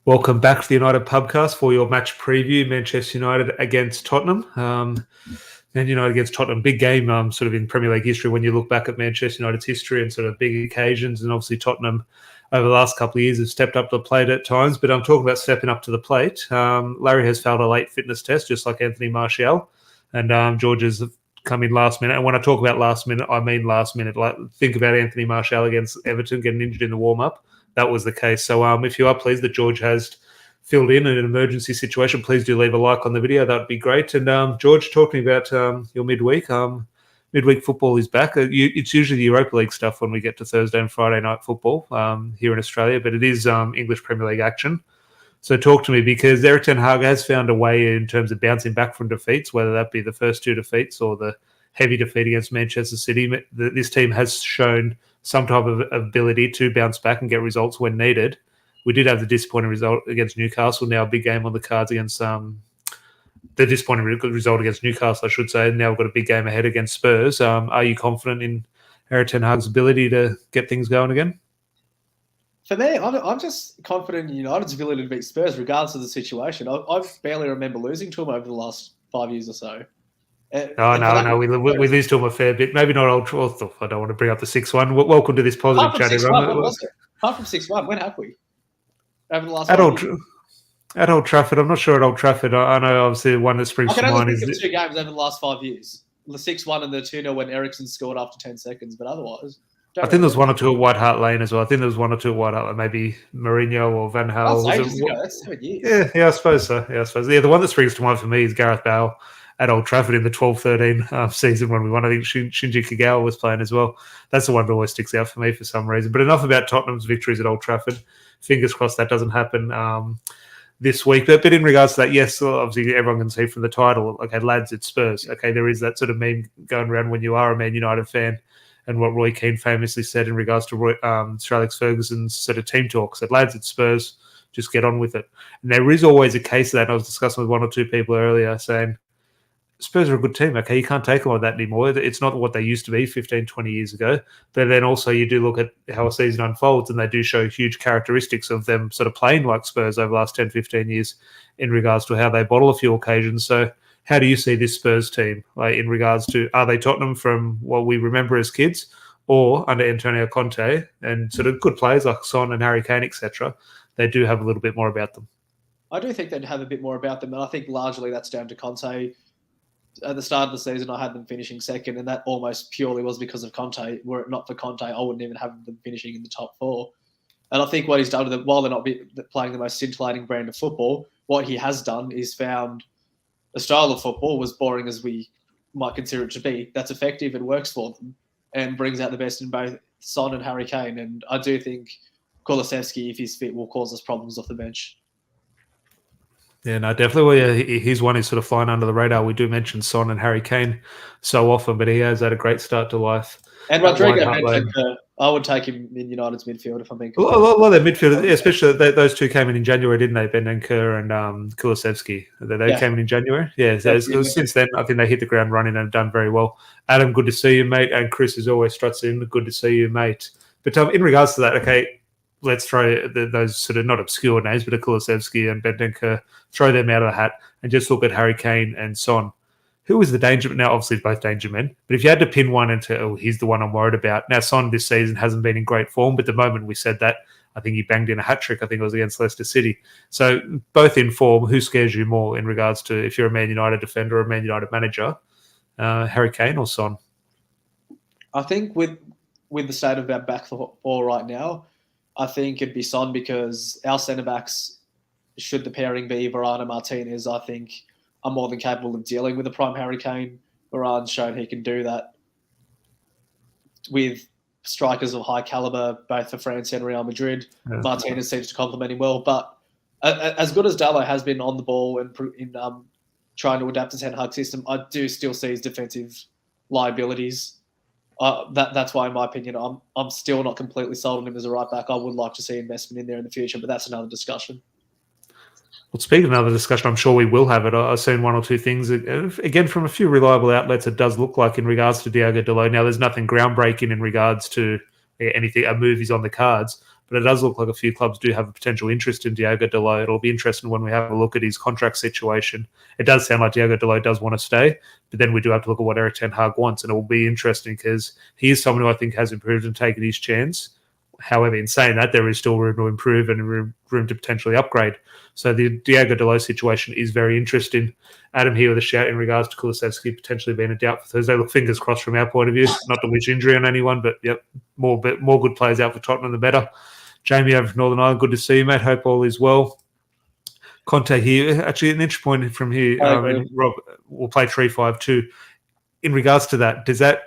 Welcome back to the United Pubcast for your match preview. Manchester United against Tottenham. Man United against Tottenham, big game sort of in Premier League history when you look back at Manchester United's history and sort of big occasions. And obviously Tottenham over the last couple of years have stepped up to the plate at times. But I'm talking about stepping up to the plate. Larry has failed a late fitness test, just like Anthony Martial. And George has come in last minute. And when I talk about last minute, I mean last minute. Like, think about Anthony Martial against Everton getting injured in the warm-up. That was the case. So if you are pleased that George has filled in an emergency situation, please do leave a like on the video. That would be great. And George, talking about your midweek, midweek football is back. It's usually the Europa League stuff when we get to Thursday and Friday night football here in Australia, but it is English Premier League action. So talk to me, because Erik ten Hag has found a way in terms of bouncing back from defeats, whether that be the first two defeats or the heavy defeat against Manchester City. This team has shown some type of ability to bounce back and get results when needed. We did have the disappointing result against Newcastle. Now a big game on the cards against the disappointing result against Newcastle, I should say. Now we've got a big game ahead against Spurs. Are you confident in Erik ten Hag's ability to get things going again? For me, I'm just confident in United's ability to beat Spurs, regardless of the situation. I barely remember losing to them over the last 5 years or so. No, we lose to them a fair bit. Maybe not Old Trafford. I don't want to bring up the 6-1. Welcome to this positive chat, everyone. Apart from 6-1, when have we? Over the last at Old Trafford, I'm not sure at Old Trafford. I know obviously the one that springs to mind is 2 games over the last 5 years. The 6-1 and the 2-0 when Eriksen scored after 10 seconds, but otherwise, I think there was 1 or 2 at White Hart Lane as well. I think there was 1 or 2 at White Hart Lane, maybe Mourinho or Van Gaal. That's ages ago. That's 7 years. Yeah, I suppose so. Yeah, the one that springs to mind for me is Gareth Bale at Old Trafford in the 12-13 season when we won. I think Shinji Kagawa was playing as well. That's the one that always sticks out for me for some reason. But enough about Tottenham's victories at Old Trafford. Fingers crossed that doesn't happen this week. But in regards to that, yes, obviously everyone can see from the title, okay, lads, it's Spurs. Okay, there is that sort of meme going around when you are a Man United fan, and what Roy Keane famously said in regards to Sir Alex Ferguson's sort of team talk. Said, lads, it's Spurs, just get on with it. And there is always a case of that. And I was discussing with 1 or 2 people earlier saying, Spurs are a good team, okay? You can't take them like that anymore. It's not what they used to be 15, 20 years ago. But then also you do look at how a season unfolds, and they do show huge characteristics of them sort of playing like Spurs over the last 10, 15 years in regards to how they bottle a few occasions. So how do you see this Spurs team in regards to, are they Tottenham from what we remember as kids, or under Antonio Conte and sort of good players like Son and Harry Kane, etc.? They do have a little bit more about them. I do think they'd have a bit more about them, and I think largely that's down to Conte. At the start of the season, I had them finishing second, and that almost purely was because of Conte. Were it not for Conte, I wouldn't even have them finishing in the top 4. And I think what he's done with them, while they're not playing the most scintillating brand of football, what he has done is found a style of football, as boring as we might consider it to be, that's effective and works for them and brings out the best in both Son and Harry Kane. And I do think Kulusevski, if he's fit, will cause us problems off the bench. Yeah, no, definitely. Well, yeah, he's one who's sort of flying under the radar. We do mention Son and Harry Kane so often, but he has had a great start to life. And Rodrigo mentioned I would take him in United's midfield if I'm being completely. Well, their midfield, especially those 2 came in January, didn't they? Bentancur and Kulusevski. They came in January. Yeah, since then, I think they hit the ground running and have done very well. Adam, good to see you, mate. And Chris is always struts in. Good to see you, mate. But in regards to that, okay, let's throw those sort of not obscure names, but Kulusevski and Bentancur, throw them out of the hat and just look at Harry Kane and Son. Who is the danger? Now, obviously, both danger men. But if you had to pin one into, he's the one I'm worried about. Now, Son this season hasn't been in great form, but the moment we said that, I think he banged in a hat-trick. I think it was against Leicester City. So both in form, who scares you more in regards to if you're a Man United defender or a Man United manager, Harry Kane or Son? I think with the state of our back four right now, I think it'd be Son, because our centre-backs, should the pairing be Varane Martinez, I think are more than capable of dealing with a prime Harry Kane. Varane's shown he can do that with strikers of high calibre, both for France and Real Madrid. Yeah. Martinez seems to complement him well. But as good as Dalot has been on the ball and in trying to adapt to Ten Hag system, I do still see his defensive liabilities. That's why, in my opinion, I'm still not completely sold on him as a right back. I would like to see investment in there in the future, but that's another discussion. Well, speaking of another discussion, I'm sure we will have it. I've seen 1 or 2 things, again, from a few reliable outlets, it does look like in regards to Diogo Dalot. Now, there's nothing groundbreaking in regards to anything, a move is on the cards, but it does look like a few clubs do have a potential interest in Diogo Dalot. It'll be interesting when we have a look at his contract situation. It does sound like Diogo Dalot does want to stay, but then we do have to look at what Erik ten Hag wants, and it will be interesting because he is someone who I think has improved and taken his chance. However, in saying that, there is still room to improve and room to potentially upgrade. So the Diogo Dalot situation is very interesting. Adam here with a shout in regards to Kulusevski potentially being a doubt for Thursday. Look, fingers crossed from our point of view. Not to wish injury on anyone, but yep, more good players out for Tottenham, the better. Jamie over from Northern Ireland, good to see you, mate. Hope all is well. Conte here. Actually, an inch point from here. Rob, we'll play 3-5-2. In regards to that, does that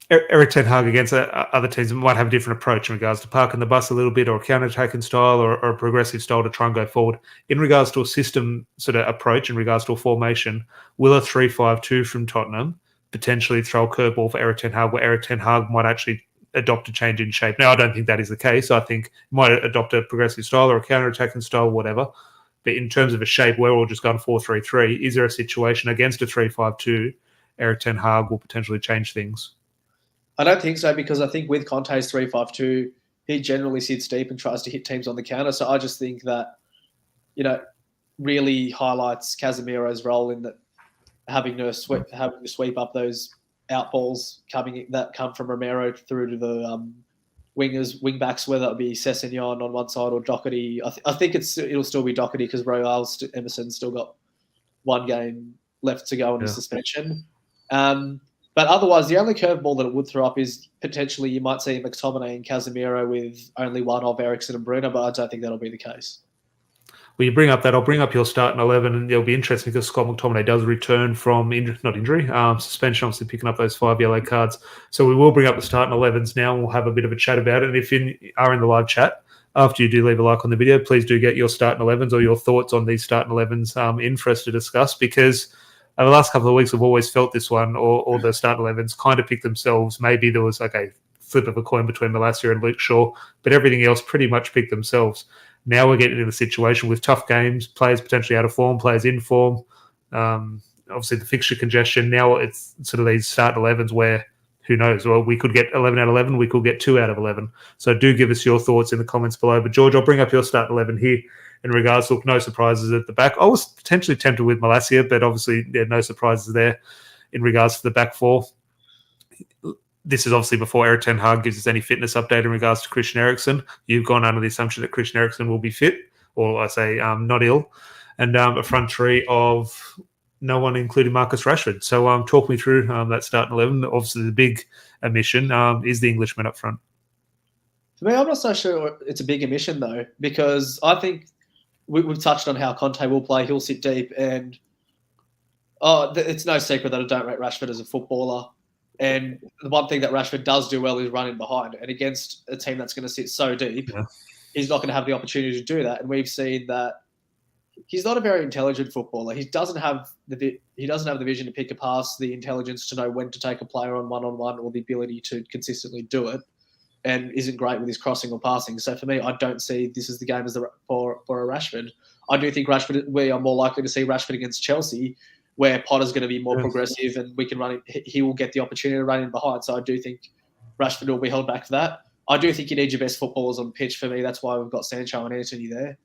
Erik ten Hag against other teams might have a different approach in regards to parking the bus a little bit, or a counter-attacking style, or a progressive style to try and go forward. In regards to a system sort of approach, in regards to a formation, will a 3-5-2 from Tottenham potentially throw a curveball for Erik ten Hag, where Erik ten Hag might actually adopt a change in shape? Now, I don't think that is the case. I think he might adopt a progressive style or a counter-attacking style, whatever. But in terms of a shape, we're all just going 4-3-3. Is there a situation against a 3-5-2, Erik ten Hag will potentially change things? I don't think so, because I think with Conte's 3-5-2, he generally sits deep and tries to hit teams on the counter. So I just think that, really highlights Casemiro's role in that having to sweep up those out balls that come from Romero through to the wing backs, whether it be Sessegnon on one side or Doherty. I think it'll still be Doherty because Emerson's still got one game left to go in his suspension. But otherwise, the only curveball that it would throw up is potentially you might see McTominay and Casemiro with only one of Eriksen and Bruno, but I don't think that'll be the case. Well, you bring up that. I'll bring up your starting 11, and it'll be interesting because Scott McTominay does return from suspension, obviously picking up those 5 yellow cards. So we will bring up the starting 11s now, and we'll have a bit of a chat about it. And if you are in the live chat, after you do leave a like on the video, please do get your starting 11s or your thoughts on these starting 11s in for us to discuss, because over the last couple of weeks, we've always felt this one, or the starting 11s kind of picked themselves. Maybe there was flip of a coin between Malacia and Luke Shaw, but everything else pretty much picked themselves. Now we're getting in a situation with tough games, players potentially out of form, players in form. Obviously, the fixture congestion. Now it's sort of these starting 11s where, who knows? Well, we could get 11 out of 11. We could get 2 out of 11. So do give us your thoughts in the comments below. But George, I'll bring up your starting 11 here. In regards to no surprises at the back. I was potentially tempted with Malacia, but obviously there are no surprises there in regards to the back four. This is obviously before Erik ten Hag gives us any fitness update in regards to Christian Eriksen. You've gone under the assumption that Christian Eriksen will be fit, or I say not ill, and a front three of no one, including Marcus Rashford. So talk me through that starting 11. Obviously the big omission is the Englishman up front. For me, I'm not so sure it's a big omission though, because I think we've touched on how Conte will play. He'll sit deep, and it's no secret that I don't rate Rashford as a footballer. And the one thing that Rashford does do well is run in behind. And against a team that's going to sit so deep, he's not going to have the opportunity to do that. And we've seen that he's not a very intelligent footballer. He doesn't have the vision to pick a pass, the intelligence to know when to take a player on one-on-one, or the ability to consistently do it, and isn't great with his crossing or passing. So for me, I don't see this as the game for a Rashford. I do think we are more likely to see Rashford against Chelsea, where Potter's going to be more progressive and we can run. He will get the opportunity to run in behind. So I do think Rashford will be held back for that. I do think you need your best footballers on pitch for me. That's why we've got Sancho and Antony there.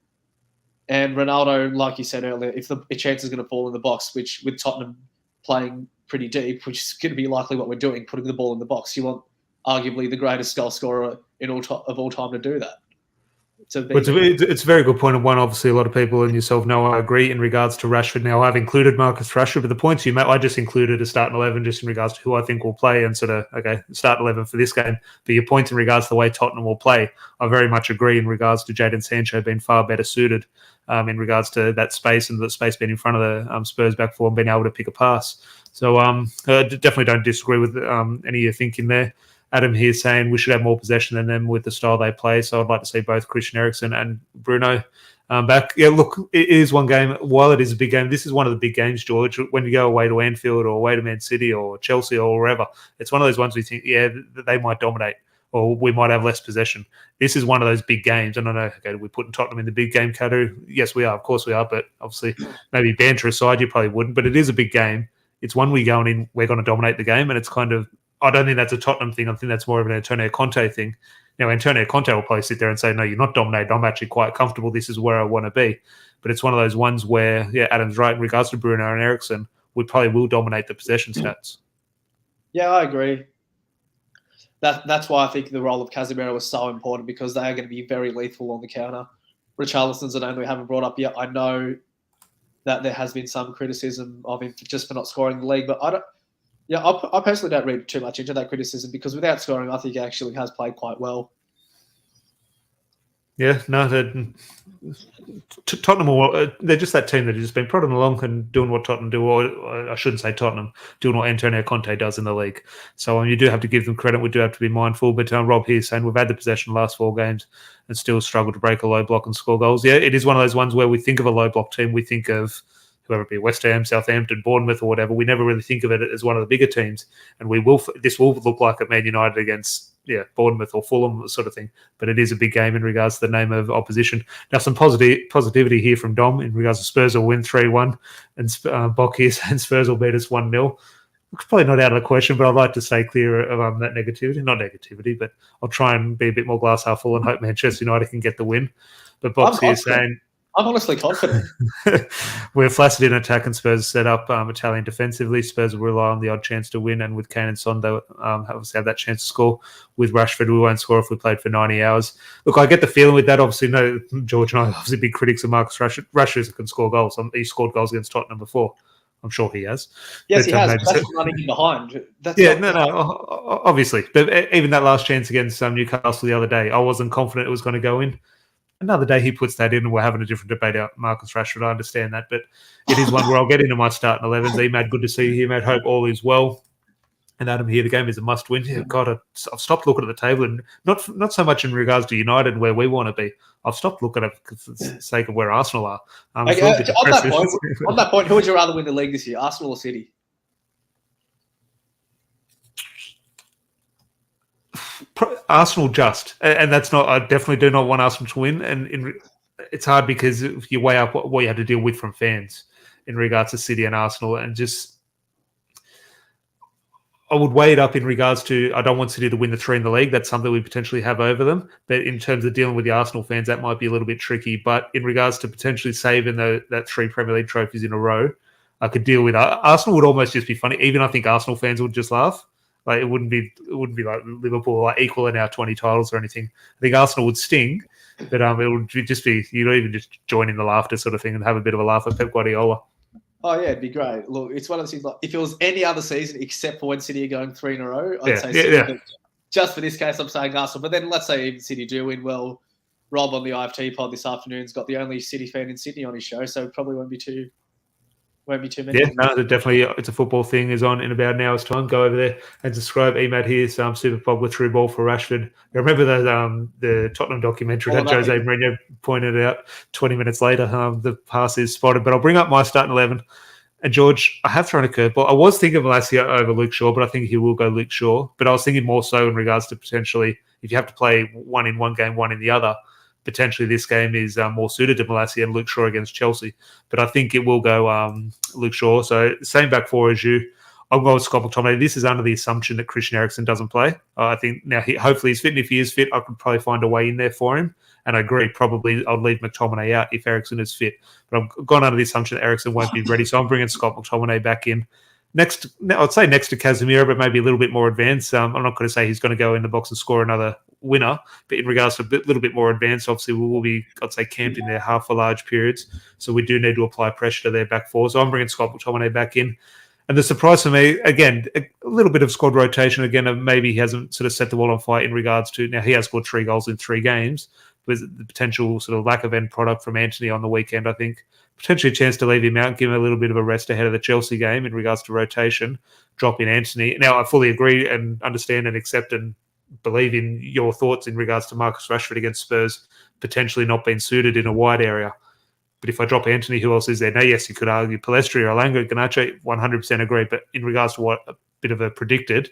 And Ronaldo, like you said earlier, if the chance is going to fall in the box, which with Tottenham playing pretty deep, which is going to be likely what we're doing, putting the ball in the box, you want arguably the greatest goal scorer of all time to do that. It's a very good point, and one obviously a lot of people and yourself know I agree in regards to Rashford. Now I've included Marcus Rashford, but the points you made, I just included a starting 11 just in regards to who I think will play and sort of, start 11 for this game. But your points in regards to the way Tottenham will play, I very much agree in regards to Jadon Sancho being far better suited in regards to that space and the space being in front of the Spurs back four and being able to pick a pass. So I definitely don't disagree with any of your thinking there. Adam here saying we should have more possession than them with the style they play. So I'd like to see both Christian Eriksen and Bruno back. Yeah, look, it is one game. While it is a big game, this is one of the big games, George. When you go away to Anfield or away to Man City or Chelsea or wherever, it's one of those ones we think, they might dominate or we might have less possession. This is one of those big games. And I know, we're putting Tottenham in the big game category. Yes, we are. Of course we are. But obviously, maybe banter aside, you probably wouldn't. But it is a big game. It's one we're going in, we're going to dominate the game. And it's kind of, I don't think that's a Tottenham thing. I think that's more of an Antonio Conte thing. Now, Antonio Conte will probably sit there and say, no, you're not dominated. I'm actually quite comfortable. This is where I want to be. But it's one of those ones where, Adam's right in regards to Bruno and Eriksen, we probably will dominate the possession stats. Yeah, I agree. That's why I think the role of Casemiro was so important, because they are going to be very lethal on the counter. Richarlison's a name we haven't brought up yet. I know that there has been some criticism of him just for not scoring the league, but I personally don't read too much into that criticism, because without scoring, I think he actually has played quite well. Yeah, no, Tottenham, they're just that team that has just been prodding along and doing what Tottenham do, or I shouldn't say Tottenham, doing what Antonio Conte does in the league. So you do have to give them credit. We do have to be mindful. But Rob here saying we've had the possession the last 4 games and still struggled to break a low block and score goals. Yeah, it is one of those ones where we think of a low block team, we think of whoever it be, West Ham, Southampton, Bournemouth, or whatever. We never really think of it as one of the bigger teams. And this will look like at Man United against Bournemouth or Fulham sort of thing. But it is a big game in regards to the name of opposition. Now, some positivity here from Dom in regards to Spurs will win 3-1, and Bok here saying Spurs will beat us 1-0. It's probably not out of the question, but I'd like to stay clear of that negativity. Not negativity, but I'll try and be a bit more glass half full and hope Manchester United can get the win. But Bok's here saying... I'm honestly confident. We're flaccid in attack and Spurs set up Italian defensively. Spurs will rely on the odd chance to win, and with Kane and Son, they'll obviously have that chance to score. With Rashford, we won't score if we played for 90 hours. Look, I get the feeling with that. Obviously, no, George and I are obviously big critics of Marcus Rashford. Rashford can score goals. He scored goals against Tottenham before. I'm sure he has. Yes, he has. That's running in behind. Obviously. But even that last chance against Newcastle the other day, I wasn't confident it was going to go in. Another day he puts that in and we're having a different debate about Marcus Rashford. I understand that, but it is one where I'll get into my starting 11s. Emad, good to see you, Emad. Hope all is well. And Adam here, the game is a must-win. Yeah, God, I've stopped looking at the table, and not so much in regards to United where we want to be. I've stopped looking at it for the sake of where Arsenal are. On that point, who would you rather win the league this year, Arsenal or City? Arsenal and that's not. I definitely do not want Arsenal to win, and it's hard because if you weigh up what you have to deal with from fans in regards to City and Arsenal, and just I would weigh it up in regards to I don't want City to win the 3 in the league. That's something we potentially have over them, but in terms of dealing with the Arsenal fans, that might be a little bit tricky. But in regards to potentially saving that 3 Premier League trophies in a row, I could deal with Arsenal. Would almost just be funny. Even I think Arsenal fans would just laugh. Like it wouldn't be like Liverpool like equaling our 20 titles or anything. I think Arsenal would sting, but it would just be you'd even just join in the laughter sort of thing and have a bit of a laugh at Pep Guardiola. Oh yeah, it'd be great. Look, it's one of those things. Like if it was any other season except for when City are going 3 in a row, I'd say City. Yeah. Just for this case, I'm saying Arsenal. But then let's say even City do win. Well, Rob on the IFT pod this afternoon's got the only City fan in Sydney on his show, so it probably won't be too many. Yeah, no, definitely. It's a football thing is on in about an hour's time. Go over there and subscribe. Emad here, Super Pop with through ball for Rashford. I remember the Tottenham documentary that Jose Mourinho pointed out 20 minutes later. The pass is spotted, but I'll bring up my starting 11. And George, I have thrown a curveball. I was thinking of Malacia over Luke Shaw, but I think he will go Luke Shaw. But I was thinking more so in regards to potentially if you have to play one in one game, one in the other. Potentially this game is more suited to Malacia and Luke Shaw against Chelsea. But I think it will go Luke Shaw. So same back 4 as you. I'll go with Scott McTominay. This is under the assumption that Christian Eriksen doesn't play. I think now hopefully he's fit. And if he is fit, I could probably find a way in there for him. And I agree, probably I'll leave McTominay out if Eriksen is fit. But I've gone under the assumption that Eriksen won't be ready. So I'm bringing Scott McTominay back in. I'd say next to Casemiro, but maybe a little bit more advanced. I'm not going to say he's going to go in the box and score another winner, but in regards to a little bit more advanced, obviously we will be, I'd say, camped in there half for large periods. So we do need to apply pressure to their back 4. So I'm bringing Scott McTominay back in. And the surprise for me, again, a little bit of squad rotation. Again, maybe he hasn't sort of set the world on fire in regards to, now he has scored 3 goals in 3 games, with the potential sort of lack of end product from Antony on the weekend, I think. Potentially a chance to leave him out, give him a little bit of a rest ahead of the Chelsea game in regards to rotation, drop in Antony. Now, I fully agree and understand and accept and believe in your thoughts in regards to Marcus Rashford against Spurs potentially not being suited in a wide area. But if I drop Antony, who else is there? Now, yes, you could argue Palestri or Alanga, Garnacho, 100% agree. But in regards to what a bit of a predicted,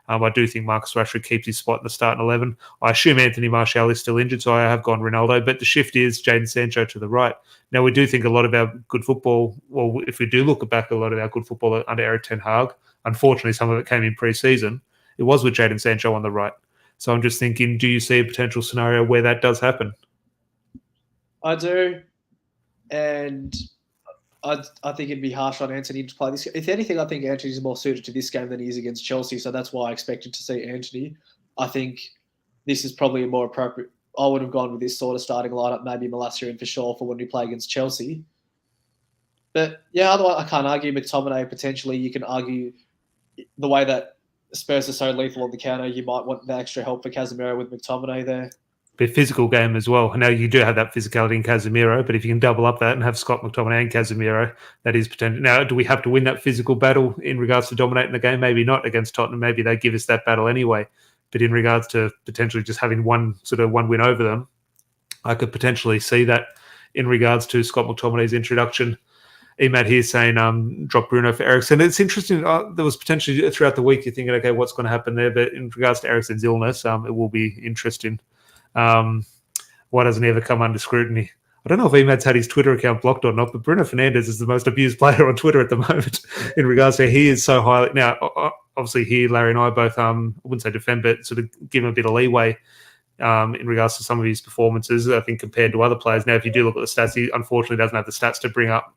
I do think Marcus Rashford keeps his spot in the starting 11. I assume Anthony Martial is still injured, so I have gone Ronaldo. But the shift is Jadon Sancho to the right. Now, we do think a lot of our good football, well, if we do look back, a lot of our good football under Erik ten Hag, unfortunately, some of it came in pre-season. It was with Jadon Sancho on the right. So I'm just thinking, do you see a potential scenario where that does happen? I do, and I think it'd be harsh on Anthony to play this. If anything, I think Anthony's more suited to this game than he is against Chelsea, so that's why I expected to see Anthony. I think this is probably a more appropriate. I would have gone with this sort of starting lineup, maybe Malacia in for sure for when we play against Chelsea. But yeah, otherwise I can't argue McTominay. Potentially, you can argue the way that Spurs are so lethal on the counter. You might want the extra help for Casemiro with McTominay there. But physical game as well. Now you do have that physicality in Casemiro, but if you can double up that and have Scott McTominay and Casemiro, that is potential. Now, do we have to win that physical battle in regards to dominating the game? Maybe not against Tottenham. Maybe they give us that battle anyway. But in regards to potentially just having one win over them, I could potentially see that in regards to Scott McTominay's introduction. Emad here saying drop Bruno for Eriksen. It's interesting. There was potentially throughout the week you're thinking, okay, what's going to happen there? But in regards to Eriksen's illness, it will be interesting. Why doesn't he ever come under scrutiny? I don't know if Emad's had his Twitter account blocked or not, but Bruno Fernandes is the most abused player on Twitter at the moment in regards to he is so highly... Now, obviously here, Larry and I both, I wouldn't say defend, but sort of give him a bit of leeway in regards to some of his performances, I think, compared to other players. Now, if you do look at the stats, he unfortunately doesn't have the stats to bring up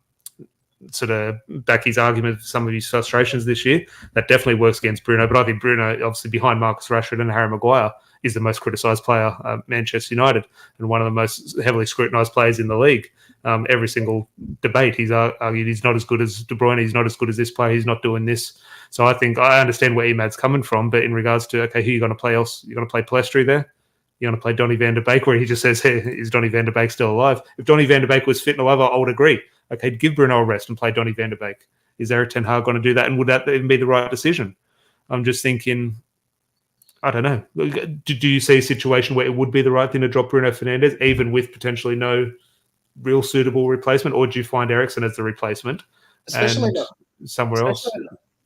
sort of back his argument for some of his frustrations this year. That definitely works against Bruno, but I think Bruno, obviously behind Marcus Rashford and Harry Maguire, is the most criticised player at Manchester United and one of the most heavily scrutinised players in the league. Every single debate, he's argued he's not as good as De Bruyne, he's not as good as this player, he's not doing this. So I think I understand where Emad's coming from, but in regards to, okay, who are you going to play else? You're going to play Pellistri there? You're going to play Donny van de Beek, where he just says, hey, is Donny van de Beek still alive? If Donny van de Beek was fit and alive, I would agree. Okay, give Bruno a rest and play Donny van de Beek. Is Erik ten Hag going to do that? And would that even be the right decision? I'm just thinking... I don't know. Do you see a situation where it would be the right thing to drop Bruno Fernandes, even with potentially no real suitable replacement, or do you find Eriksen as the replacement? Especially somewhere else?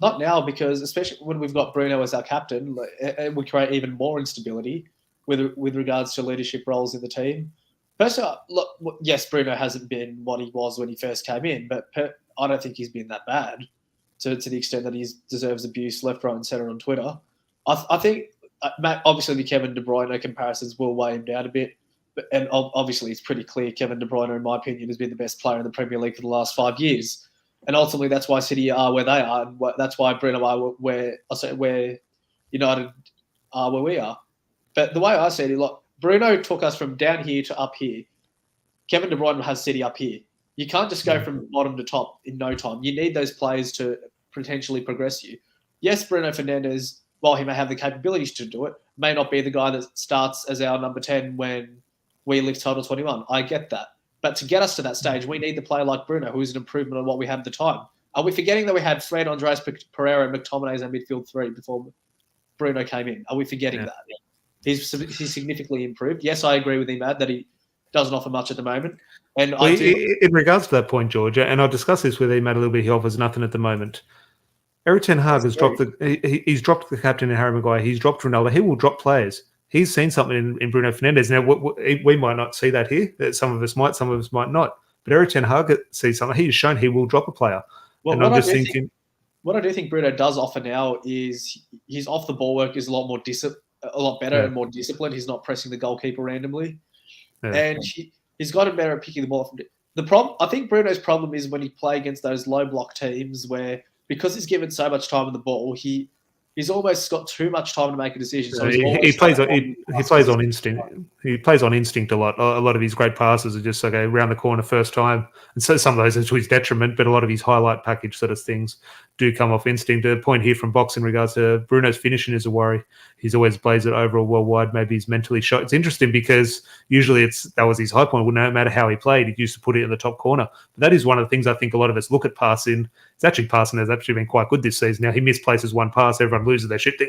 Not now, because especially when we've got Bruno as our captain, it would create even more instability with regards to leadership roles in the team. Personally, look, yes, Bruno hasn't been what he was when he first came in, but I don't think he's been that bad to the extent that he deserves abuse left, right, and centre on Twitter. I think. Obviously, the Kevin De Bruyne comparisons will weigh him down a bit. And obviously, it's pretty clear Kevin De Bruyne, in my opinion, has been the best player in the Premier League for the last 5 years. And ultimately, that's why City are where they are. And that's why Bruno are where United are where we are. But the way I see it, like, Bruno took us from down here to up here. Kevin De Bruyne has City up here. You can't just go from bottom to top in no time. You need those players to potentially progress you. Yes, Bruno Fernandes, while he may have the capabilities to do it, may not be the guy that starts as our number 10 when we lift Total 21. I get that. But to get us to that stage, we need the player like Bruno, who is an improvement on what we had at the time. Are we forgetting that we had Fred, Andreas Pereira, and McTominay as our midfield three before Bruno came in? Are we forgetting that? He's significantly improved. Yes, I agree with Emad that he doesn't offer much at the moment. And in regards to that point, Georgia, and I'll discuss this with Emad a little bit, he offers nothing at the moment. Erik ten Hag has dropped he's dropped the captain in Harry Maguire. He's dropped Ronaldo. He will drop players. He's seen something in Bruno Fernandes. Now, we might not see that here. Some of us might, some of us might not. But Erik ten Hag sees something. He has shown he will drop a player. Well, and I'm just thinking... What I do think Bruno does offer now is his off-the-ball work is a lot better and more disciplined. He's not pressing the goalkeeper randomly. Yeah. And he's gotten better at picking the ball. I think Bruno's problem is when he plays against those low-block teams where... Because he's given so much time on the ball, he's almost got too much time to make a decision. So he plays on instinct. He plays on instinct a lot. A lot of his great passes are just around the corner first time, and so some of those are to his detriment. But a lot of his highlight package sort of things do come off instinct. A point here from Box in regards to Bruno's finishing is a worry. He's always plays it overall well wide. Maybe he's mentally shot. It's interesting because usually that was his high point. No matter how he played, he used to put it in the top corner. But that is one of the things I think a lot of us look at passing. Passing has actually been quite good this season. Now he misplaces one pass, everyone loses their shit.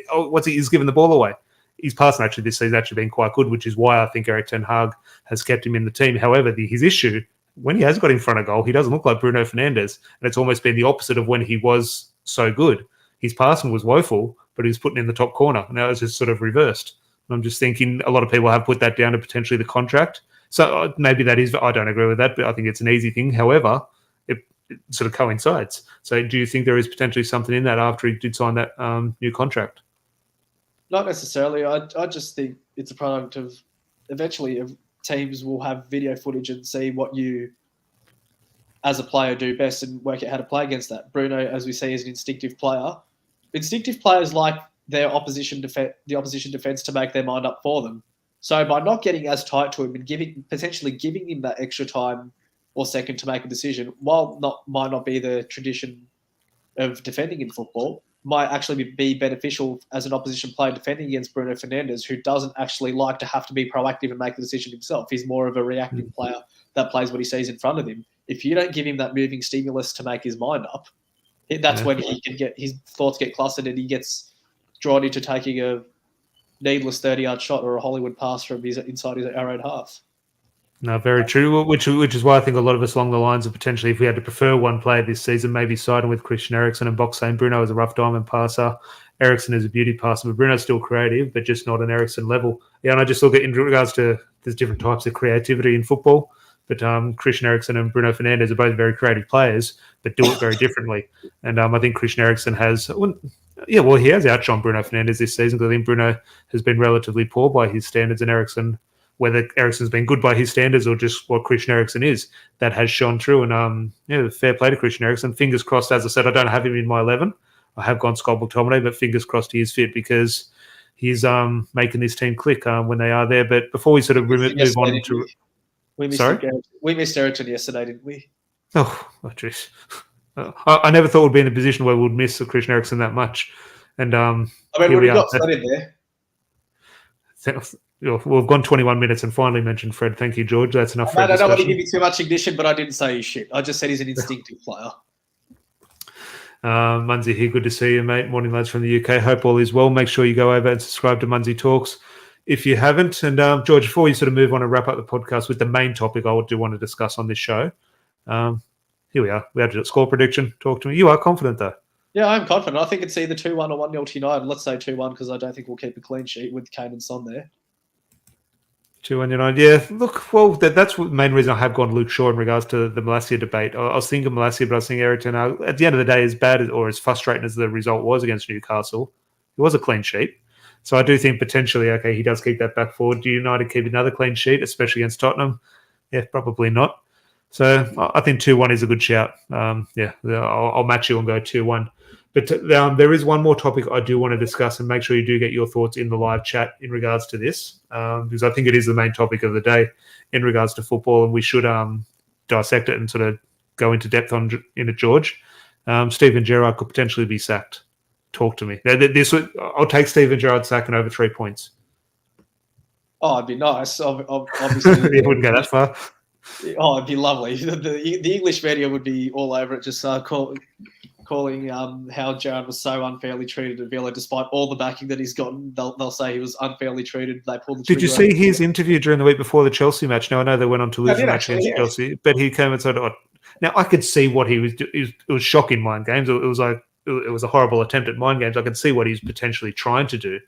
He's giving the ball away. His passing actually this season actually been quite good, which is why I think Erik ten Hag has kept him in the team. However, his issue, when he has got in front of goal, he doesn't look like Bruno Fernandes, and it's almost been the opposite of when he was so good. His passing was woeful, but he was putting in the top corner. Now it's just sort of reversed. And I'm just thinking a lot of people have put that down to potentially the contract. So maybe that is, I don't agree with that, but I think it's an easy thing. However, it sort of coincides. So do you think there is potentially something in that after he did sign that new contract? Not necessarily. I just think it's a product of eventually teams will have video footage and see what you as a player do best and work out how to play against that. Bruno, as we see, is an instinctive player. Instinctive players like the opposition defense to make their mind up for them. So by not getting as tight to him and potentially giving him that extra time or second to make a decision, while might not be the tradition of defending in football, might actually be beneficial as an opposition player defending against Bruno Fernandes, who doesn't actually like to have to be proactive and make the decision himself. He's more of a reactive player that plays what he sees in front of him. If you don't give him that moving stimulus to make his mind up, that's when he can get his thoughts get clustered and he gets drawn into taking a needless 30-yard shot or a Hollywood pass from inside his arrowed half. No, very true. Which is why I think a lot of us along the lines of potentially, if we had to prefer one player this season, maybe siding with Christian Eriksen and Box saying Bruno is a rough diamond passer, Eriksen is a beauty passer, but Bruno's still creative, but just not an Eriksen level. Yeah, and I just look at in regards to there's different types of creativity in football, but Christian Eriksen and Bruno Fernandes are both very creative players, but do it very differently. And I think Christian Eriksen has, he has outshone Bruno Fernandes this season because I think Bruno has been relatively poor by his standards, and Eriksen, whether Eriksen's been good by his standards or just what Christian Eriksen is, that has shone through. And fair play to Christian Eriksen. Fingers crossed, as I said, I don't have him in my 11. I have gone Scott McTominay, but fingers crossed he is fit because he's making this team click when they are there. But before we sort of move on to... We missed Eriksen yesterday, didn't we? Oh, jeez. I never thought we'd be in a position where we'd miss Christian Eriksen that much. And we've got Fred in there. We've gone 21 minutes and finally mentioned Fred. Thank you, George. That's enough. I don't want to give you too much ignition, but I didn't say he's shit. I just said he's an instinctive player. Munsey here, good to see you, mate. Morning, lads from the UK. Hope all is well. Make sure you go over and subscribe to Munsey Talks if you haven't. And George, before we sort of move on and wrap up the podcast with the main topic I do want to discuss on this show, here we are. We had a score prediction. Talk to me. You are confident, though. Yeah, I'm confident. I think it's either 2-1 or 1-0 to United. Let's say 2-1 because I don't think we'll keep a clean sheet with Kane and Son there. 2-1 United. Yeah, look, well, that's the main reason I have gone Luke Shaw in regards to the Malacia debate. I was thinking Malacia, but I was thinking Eriksen. At the end of the day, as bad or as frustrating as the result was against Newcastle, it was a clean sheet. So I do think potentially, okay, he does keep that back forward. Do United keep another clean sheet, especially against Tottenham? Yeah, probably not. So I think 2-1 is a good shout. I'll match you and go 2-1. But there is one more topic I do want to discuss, and make sure you do get your thoughts in the live chat in regards to this, because I think it is the main topic of the day in regards to football, and we should dissect it and sort of go into depth in it, George. Steven Gerrard could potentially be sacked. Talk to me. I'll take Steven Gerrard sacking over 3 points. Oh, it'd be nice. Obviously, it wouldn't go that far. Oh, it'd be lovely. The English media would be all over it, just calling how Gerrard was so unfairly treated at Villa, despite all the backing that he's gotten. They'll say he was unfairly treated. They pulled the trigger. Did you see his interview during the week before the Chelsea match? Now, I know they went on to lose the match against Chelsea, but he came and said, now I could see what he was doing. It was shocking mind games. It was a horrible attempt at mind games. I could see what he's potentially trying to do.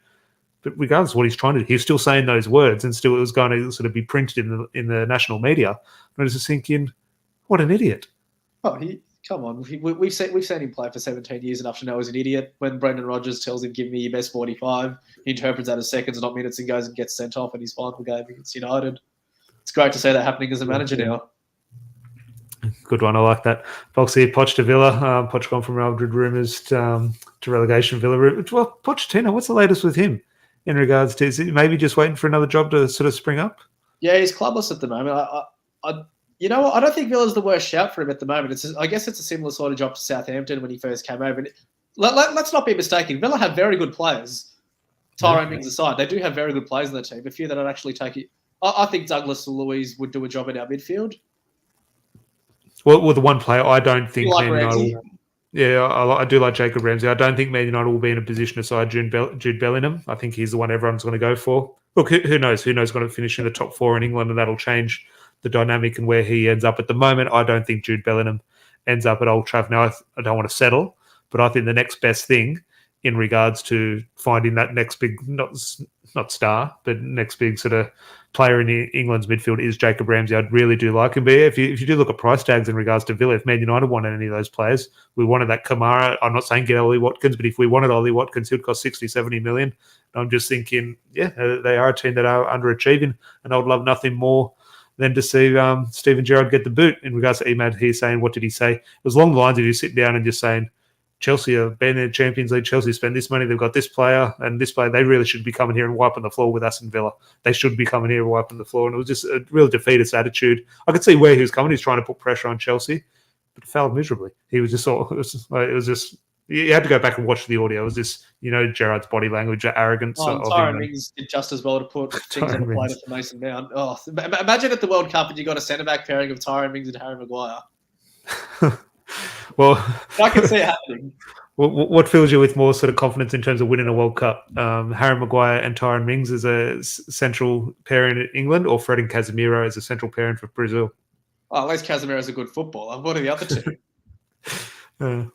But regardless of what he's trying to do, he's still saying those words, and still it was going to sort of be printed in the national media. And I was just thinking, what an idiot! Oh, come on. We've seen him play for 17 years enough to know he's an idiot. When Brendan Rodgers tells him, "Give me your best 45," he interprets that as seconds, not minutes, and goes and gets sent off in his final game against United. It's great to see that happening as a manager now. Good one. I like that. Fox here, Poch to Villa. Poch gone from Real Madrid rumours to relegation Villa. Well, Pochettino, what's the latest with him in regards to, is he maybe just waiting for another job to sort of spring up? Yeah, he's clubless at the moment. You know what? I don't think Villa's the worst shout for him at the moment. I guess it's a similar sort of job to Southampton when he first came over. Let's not be mistaken. Villa have very good players. Tyrone Mings aside, they do have very good players in the team. A few that I'd actually take it. I think Douglas Luiz would do a job in our midfield. Well, the one player I don't think Man United. I do like Jacob Ramsey. I don't think Man United will be in a position to side Jude Bellingham. I think he's the one everyone's going to go for. Look, who knows? Who knows going to finish in the top 4 in England, and that'll change the dynamic and where he ends up. At the moment, I don't think Jude Bellingham ends up at Old Trafford. Now, I don't want to settle, but I think the next best thing in regards to finding that next big, not star, but next big sort of player in England's midfield is Jacob Ramsey. I really do like him. But yeah, if you do look at price tags in regards to Villa, if Man United wanted any of those players, we wanted that Kamara. I'm not saying get Ollie Watkins, but if we wanted Ollie Watkins, he would cost 60, 70 million. And I'm just thinking, yeah, they are a team that are underachieving, and I would love nothing more than to see Steven Gerrard get the boot. In regards to Emad, he's saying, what did he say? It was along the lines of you sitting down and just saying, Chelsea have been in the Champions League. Chelsea spent this money. They've got this player and this player. They really should be coming here and wiping the floor with us in Villa. They should be coming here and wiping the floor. And it was just a real defeatist attitude. I could see where he was coming. He was trying to put pressure on Chelsea, but it failed miserably. He was just sort of, it was just you had to go back and watch the audio. It was just, Gerrard's body language, arrogance. Tyrone Mings did just as well to put things on the plate for Mason Mount. Oh, imagine at the World Cup and you got a centre-back pairing of Tyrone Mings and Harry Maguire. Well, I can see it happening. What fills you with more sort of confidence in terms of winning a World Cup? Harry Maguire and Tyrone Mings as a central pairing in England, or Fred and Casemiro as a central pairing for Brazil? Oh, at least Casemiro's a good footballer. What are the other two?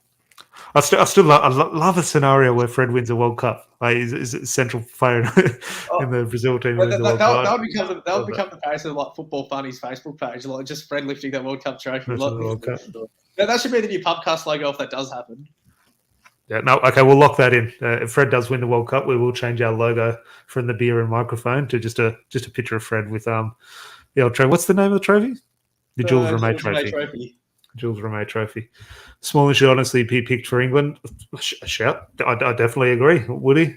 I still love a scenario where Fred wins a World Cup. Like, is a central player in the Brazil team. That would become the face of like Football Funny's Facebook page, like just Fred lifting that World Cup trophy. That should be the new pubcast logo if that does happen. Yeah, no, okay, we'll lock that in. If Fred does win the World Cup, we will change our logo from the beer and microphone to just a picture of Fred with the old trophy. What's the name of the trophy? The Jules Rimet trophy. Jules Rimet trophy. Smalling should honestly be picked for England. A shout. I definitely agree. Would he?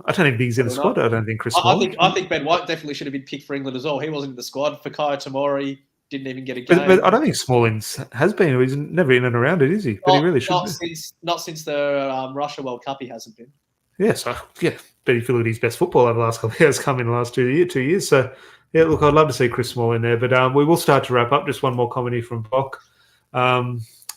I don't think he's in the squad. I don't think Chris Smalling. I think Ben White definitely should have been picked for England as well. He wasn't in the squad. Fikayo Tomori didn't even get a game. But I don't think Smalling has been. He's never in and around it, is he? But he really should be. Not since the Russia World Cup, he hasn't been. Yeah, so, but he feel his best football over the last couple of years come in the last 2 years. So, yeah, look, I'd love to see Chris Smalling there. But we will start to wrap up. Just one more comedy from Bok.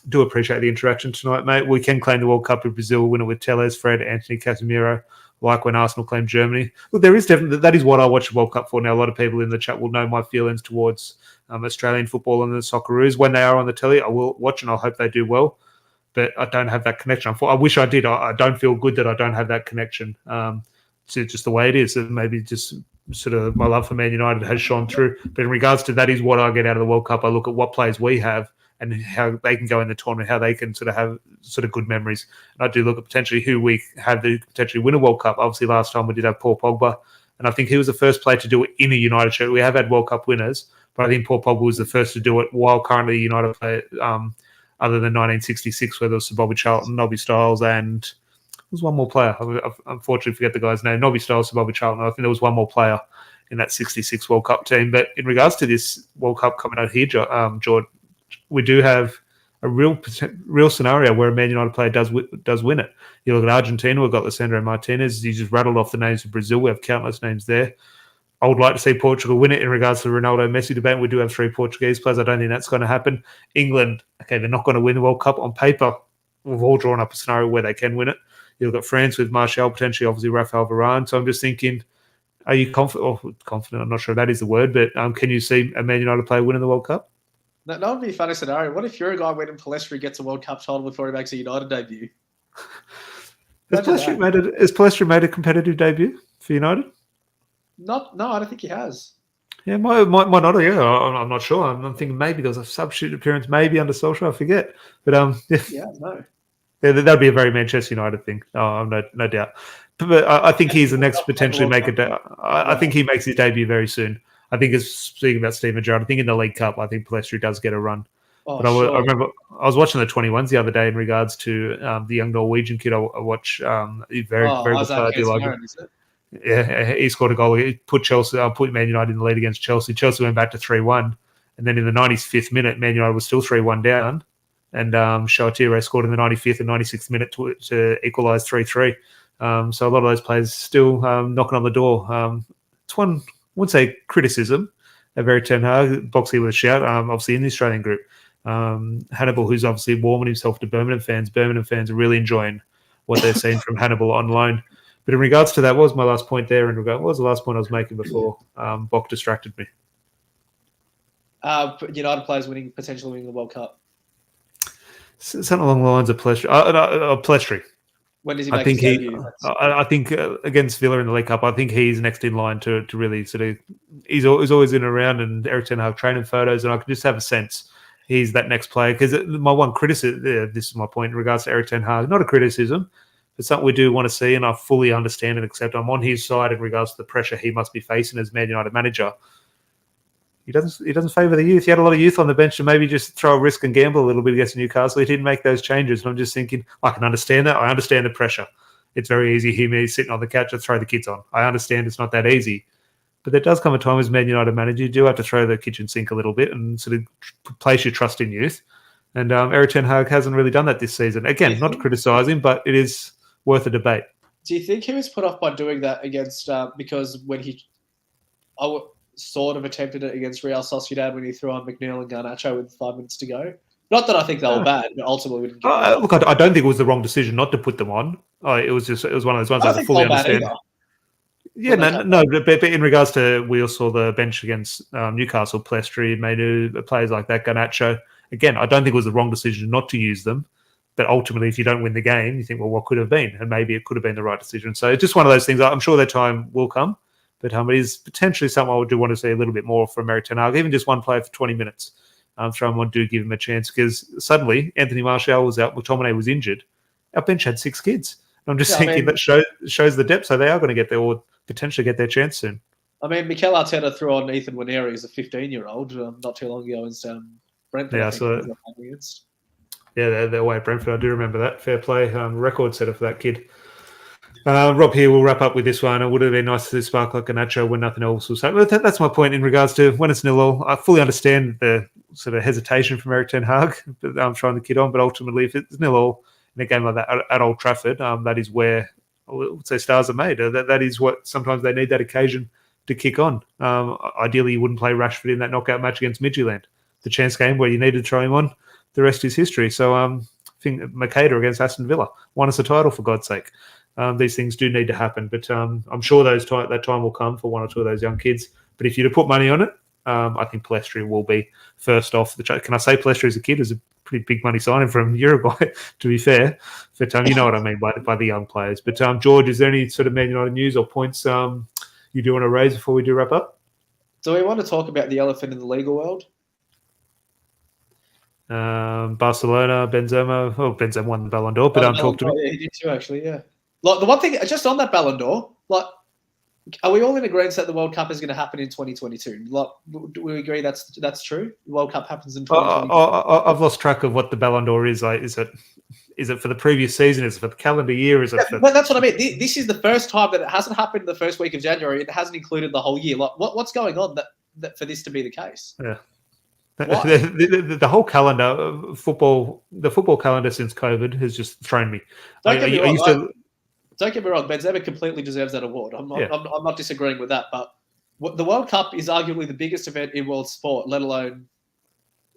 Do appreciate the interaction tonight, mate. We can claim the World Cup with Brazil, win it with Telles, Fred, Anthony, Casemiro, like when Arsenal claimed Germany. Look, there is definitely, that is what I watch the World Cup for now. A lot of people in the chat will know my feelings towards Australian football and the Socceroos. When they are on the telly, I will watch and I hope they do well. But I don't have that connection. I wish I did. I don't feel good that I don't have that connection to just the way it is. And maybe just sort of my love for Man United has shone through. But in regards to that is what I get out of the World Cup. I look at what players we have and how they can go in the tournament, how they can sort of have sort of good memories. And I do look at potentially who we have to potentially win a World Cup. Obviously, last time we did have Paul Pogba, and I think he was the first player to do it in a United shirt. We have had World Cup winners, but I think Paul Pogba was the first to do it while currently a United player, other than 1966, where there was Bobby Charlton, Nobby Stiles, and there was one more player. I unfortunately forget the guy's name. Nobby Stiles, Bobby Charlton. I think there was one more player in that 66 World Cup team. But in regards to this World Cup coming out here, George, we do have a real scenario where a Man United player does win it. You look at Argentina, we've got Lisandro Martinez. You just rattled off the names of Brazil. We have countless names there. I would like to see Portugal win it in regards to the Ronaldo-Messi debate. We do have 3 Portuguese players. I don't think that's going to happen. England, okay, they're not going to win the World Cup. On paper, we've all drawn up a scenario where they can win it. You look at France with Martial, potentially, obviously, Rafael Varane. So I'm just thinking, are you confident? I'm not sure if that is the word, but can you see a Man United player winning the World Cup? That would be a funny scenario. What if you're a guy winning Palestri gets a World Cup title before he makes a United debut? Has Palestri made a competitive debut for United? No, I don't think he has. Yeah, might not. Yeah, I'm not sure. I'm thinking maybe there was a substitute appearance, maybe under Solskjaer. I forget. But no. Yeah, that'd be a very Manchester United thing. Oh, no doubt. But I think he's the next potentially make a. I think he makes his debut very soon. I think, speaking about Steven Gerrard, I think in the League Cup, I think Palestri does get a run. I remember I was watching the 21s the other day in regards to the young Norwegian kid. I watch very good player. I do like him. Yeah, he scored a goal. He put Man United in the lead against Chelsea. Chelsea went back to 3-1, and then in the 95th minute, Man United was still 3-1 down, and Shoatire scored in the 95th and 96th minute to equalise 3-3. So a lot of those players still knocking on the door. It's one. I wouldn't say criticism, a very Ten Hag, Boxy with a shout, obviously in the Australian group. Hannibal, who's obviously warming himself to Birmingham fans. Birmingham fans are really enjoying what they're seeing from Hannibal on loan. But in regards to that, what was my last point there? What was the last point I was making before Bok distracted me? United players potentially winning the World Cup. Something along the lines of Palestri. Palestri. When does he I make think his debut? I think against Villa in the League Cup, I think he's next in line to really sort of. He's always in and around, and Eric Ten Hag training photos, and I can just have a sense he's that next player. Because my one criticism, this is my point in regards to Eric Ten Hag, not a criticism, but something we do want to see, and I fully understand and accept. I'm on his side in regards to the pressure he must be facing as Man United manager. He doesn't favour the youth. He had a lot of youth on the bench to maybe just throw a risk and gamble a little bit against Newcastle. He didn't make those changes. And I'm just thinking, I can understand that. I understand the pressure. It's very easy me sitting on the couch to throw the kids on. I understand it's not that easy. But there does come a time as Man United manager, you do have to throw the kitchen sink a little bit and sort of place your trust in youth. And Eric Ten Hag hasn't really done that this season. Again, not to criticise him, but it is worth a debate. Do you think he was put off by doing that against because when he sort of attempted it against Real Sociedad when he threw on McNeil and Garnacho with 5 minutes to go? Not that I think they were bad, but ultimately we didn't get look, I don't think it was the wrong decision not to put them on. It was one of those ones I fully understand. Yeah, no, but in regards to, we all saw the bench against Newcastle, Plestri, Manu, players like that, Garnacho. Again, I don't think it was the wrong decision not to use them. But ultimately, if you don't win the game, you think, well, what could have been? And maybe it could have been the right decision. So it's just one of those things. I'm sure their time will come. But it is potentially something I do want to see a little bit more from Eric Ten Hag, even just one player for 20 minutes. Throw him on, do give him a chance, because suddenly Anthony Martial was out, McTominay was injured. Our bench had 6 kids. And I'm just thinking that shows the depth, so they are going to get there or potentially get their chance soon. I mean, Mikel Arteta threw on Ethan Waneri as a 15-year-old not too long ago against Brentford. Yeah, they're away at Brentford. I do remember that. Fair play. Record setter for that kid. Rob here will wrap up with this one. It would have been nice to spark like Garnacho when nothing else was happening. That's my point in regards to when it's 0-0. I fully understand the sort of hesitation from Eric Ten Hag. I'm trying the kid on, but ultimately, if it's 0-0 in a game like that at Old Trafford, that is where I would say stars are made. That is what sometimes they need that occasion to kick on. Ideally, you wouldn't play Rashford in that knockout match against Midtjylland, the chance game where you needed to throw him on. The rest is history. So I think Makeda against Aston Villa won us a title, for God's sake. These things do need to happen, but I'm sure that time will come for one or two of those young kids. But if you're to put money on it, I think Plestri will be first off. Can I say Plestri as a kid is a pretty big money signing from Uruguay, to be fair. But you know what I mean by the young players. But George, is there any sort of Man United news or points you do want to raise before we do wrap up? Do we want to talk about the elephant in the legal world? Barcelona, Benzema. Oh, Benzema won the Ballon d'Or, but talk to me. Yeah, he did too, actually. Yeah. Like the one thing, just on that Ballon d'Or, like, are we all in agreement that the World Cup is going to happen in 2022? Like, do we agree that's true? The World Cup happens in 2022. I've lost track of what the Ballon d'Or is. Like, is it for the previous season? Is it for the calendar year? But that's what I mean. This is the first time that it hasn't happened the first week of January. It hasn't included the whole year. Like, what's going on that for this to be the case? Yeah. The whole calendar, the football calendar since COVID has just thrown me. Don't get me wrong, Benzema completely deserves that award. I'm not disagreeing with that, but the World Cup is arguably the biggest event in world sport, let alone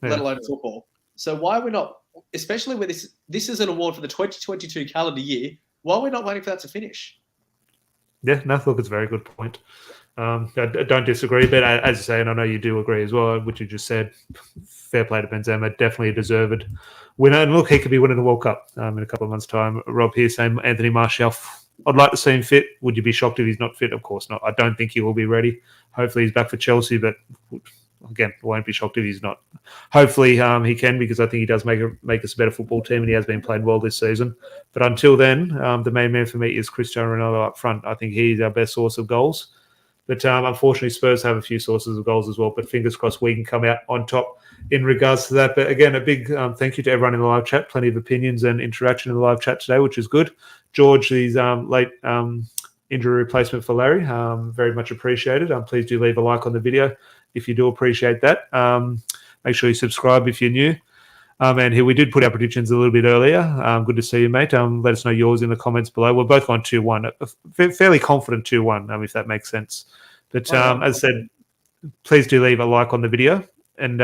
football. So why are we not, especially with this is an award for the 2022 calendar year, why are we not waiting for that to finish? Yeah, no, look, it's a very good point. I don't disagree, but as you say, and I know you do agree as well, which you just said, fair play to Benzema, definitely a deserved winner. And look, he could be winning the World Cup in a couple of months' time. Rob here saying Anthony Martial, I'd like to see him fit. Would you be shocked if he's not fit? Of course not. I don't think he will be ready. Hopefully he's back for Chelsea, but again, won't be shocked if he's not. Hopefully he can, because I think he does make us a better football team, and he has been playing well this season. But until then, the main man for me is Cristiano Ronaldo up front. I think he's our best source of goals. But unfortunately, Spurs have a few sources of goals as well. But fingers crossed we can come out on top in regards to that. But again, a big thank you to everyone in the live chat. Plenty of opinions and interaction in the live chat today, which is good. George, his late injury replacement for Larry, very much appreciated. Please do leave a like on the video if you do appreciate that. Make sure you subscribe if you're new. And here we did put our predictions a little bit earlier. Good to see you, mate. Let us know yours in the comments below. We're both on 2-1. Fairly confident 2-1, if that makes sense. But as I said, please do leave a like on the video. And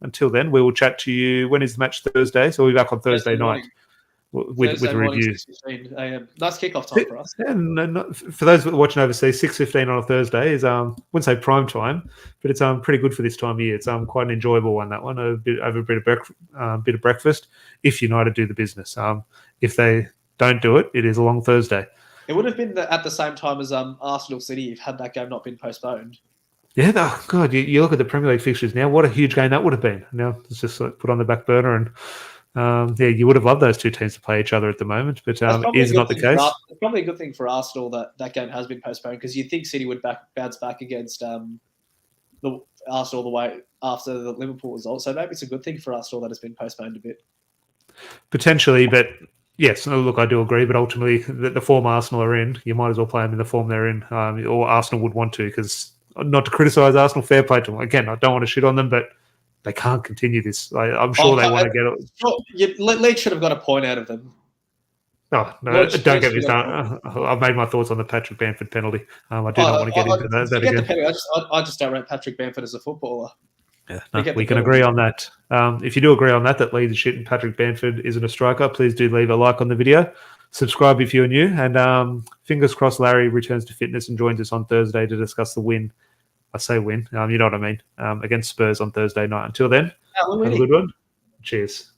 until then, we will chat to you. When is the match? Thursday. So we'll be back on Thursday night with a review. 6:15 a.m. Nice kickoff time for us. Yeah, no, for those watching overseas, 6:15 on a Thursday is wouldn't say prime time, but it's pretty good for this time of year. It's quite an enjoyable one, that one. Over a bit of breakfast if United do the business. If they don't do it. It is a long Thursday. It would have been at the same time as Arsenal City if had that game not been postponed. Yeah, oh God, you look at the Premier League fixtures now, what a huge game that would have been. Now it's just put on the back burner, and you would have loved those two teams to play each other at the moment, but is not the case. It's probably a good thing for Arsenal that game has been postponed, because you'd think City would bounce back against the Arsenal the way after the Liverpool result. So maybe it's a good thing for Arsenal that it's been postponed a bit. Potentially, but yes, look, I do agree. But ultimately, the form Arsenal are in, you might as well play them in the form they're in, or Arsenal would want to, because not to criticise Arsenal, fair play to them. Again, I don't want to shit on them, but they can't continue this. I'm sure they want to get it. Leeds should have got a point out of them. Oh, no, don't get me started. I've made my thoughts on the Patrick Bamford penalty. I do not want to get into that again. I just don't rate Patrick Bamford as a footballer. Yeah, no, we can agree on that. If you do agree on that Leeds shit and Patrick Bamford isn't a striker, please do leave a like on the video. Subscribe if you're new. And fingers crossed Larry returns to fitness and joins us on Thursday to discuss the win. I say win. You know what I mean. Against Spurs on Thursday night. Until then, have a good one. Cheers.